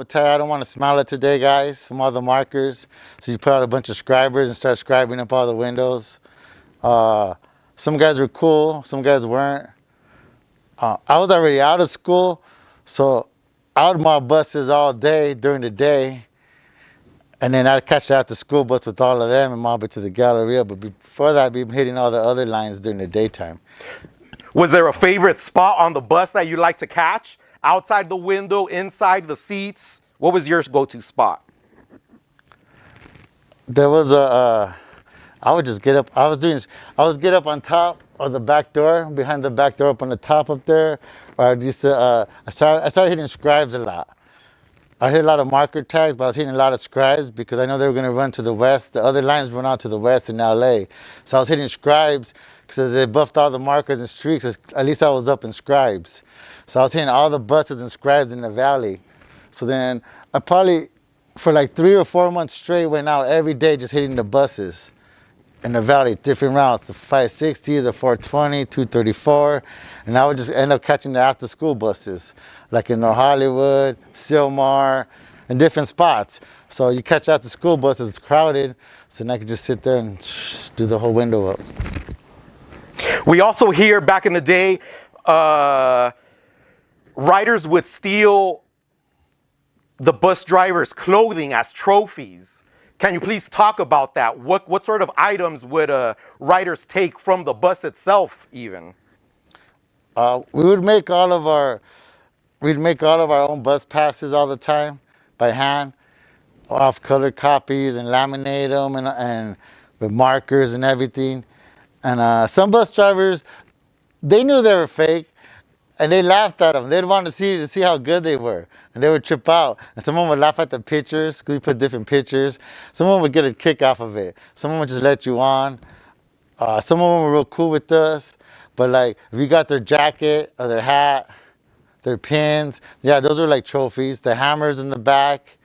will tell you I don't want to smile it today, guys, from all the markers. So you put out a bunch of scribers and start scribing up all the windows. Some guys were cool, some guys weren't. I was already out of school, so I would mob buses all day during the day. And then I'd catch the after school bus with all of them and mob it to the Galleria. But before that, I'd be hitting all the other lines during the daytime. Was there a favorite spot on the bus that you like to catch? Outside the window, inside the seats? What was your go-to spot? There was I would just get up. I was get up on top of the back door, behind the back door, up on the top up there. Or I used to, I started hitting scribes a lot. I hit a lot of marker tags, but I was hitting a lot of scribes because I know they were going to run to the west. The other lines run out to the west in LA. So I was hitting scribes because they buffed all the markers and streaks. At least I was up in scribes. So I was hitting all the buses and scribes in the valley. So then I probably, for like 3 or 4 months straight, went out every day just hitting the buses in the valley, different routes, the 560, the 420, 234, and I would just end up catching the after school buses, like in North Hollywood, Silmar, and different spots. So you catch after school buses, it's crowded, so then I could just sit there and do the whole window up. We also hear back in the day, riders would steal the bus driver's clothing as trophies. Can you please talk about that? What sort of items would riders take from the bus itself, even? We'd make all of our own bus passes all the time by hand, off colored copies, and laminate them and with markers and everything. And some bus drivers, they knew they were fake, and they laughed at them. They'd want to see how good they were, and they would trip out. And someone would laugh at the pictures because we put different pictures. Someone would get a kick off of it. Someone would just let you on. Some of them were real cool with us, but like if you got their jacket or their hat, their pins, yeah, those are like trophies. The hammers in the back,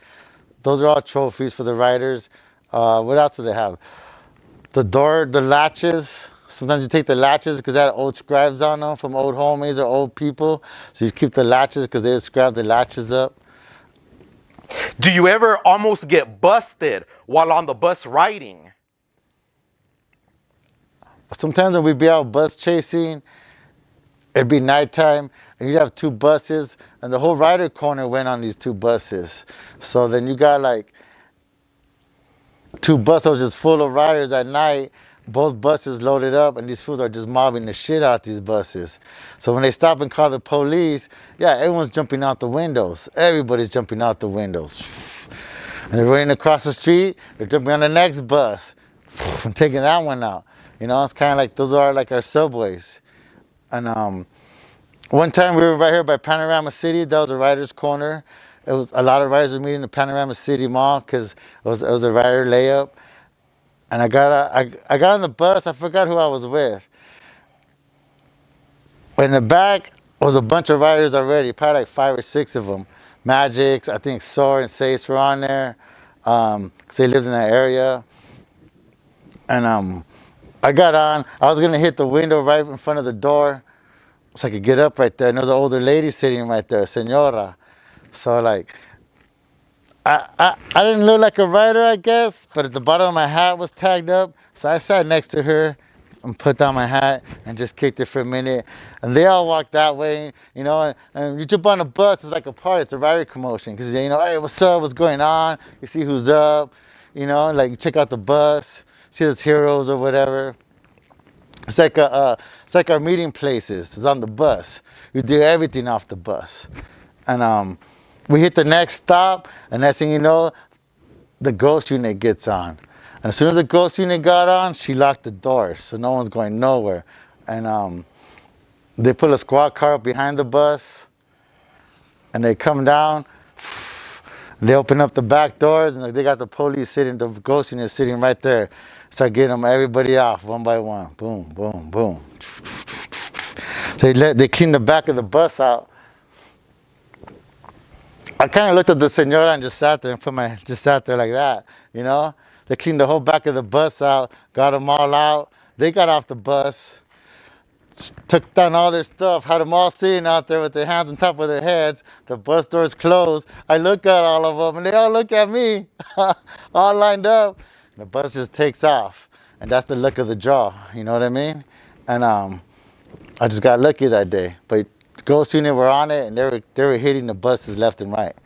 those are all trophies for the riders. What else do they have? The door, the latches. Sometimes you take the latches because they had old scribes on them from old homies or old people. So you keep the latches because they would scribe the latches up. Do you ever almost get busted while on the bus riding? Sometimes when we'd be out bus chasing, it'd be nighttime, and you'd have 2 buses, and the whole rider corner went on these 2 buses. So then you got like 2 buses just full of riders at night, both buses loaded up, and these fools are just mobbing the shit out these buses. So when they stop and call the police, yeah, everyone's jumping out the windows. Everybody's jumping out the windows. And they're running across the street, they're jumping on the next bus and taking that one out. You know, it's kind of like, those are like our subways. And one time we were right here by Panorama City. That was a rider's corner. It was a lot of riders were meeting in the Panorama City Mall because it was a rider layup. And I got on the bus. I forgot who I was with. In the back was a bunch of riders already, probably like 5 or 6 of them. Magics, I think Soar and Sace were on there because they lived in that area. And I got on. I was gonna hit the window right in front of the door, so I could get up right there. And there was an older lady sitting right there, Senora. So like, I didn't look like a rider, I guess, but at the bottom of my hat was tagged up. So I sat next to her and put down my hat and just kicked it for a minute. And they all walked that way, you know, and you jump on a bus, it's like a party, it's a rider commotion. Because, you know, hey, what's up, what's going on? You see who's up, you know, like you check out the bus, see those heroes or whatever. It's like our meeting places, it's on the bus. You do everything off the bus. And we hit the next stop, and next thing you know, the ghost unit gets on. And as soon as the ghost unit got on, she locked the doors, so no one's going nowhere. And they put a squad car up behind the bus, and they come down, and they open up the back doors, and they got the police sitting, the ghost unit sitting right there. Start getting them, everybody off, one by one. Boom, boom, boom. So they clean the back of the bus out. I kind of looked at the senora and just sat there and just sat there like that, you know? They cleaned the whole back of the bus out, got them all out. They got off the bus. took down all their stuff, had them all sitting out there with their hands on top of their heads. The bus doors closed. I look at all of them, and they all look at me, all lined up. The bus just takes off, and that's the luck of the draw. You know what I mean? And I just got lucky that day. But Ghost Unit were on it, and they were hitting the buses left and right.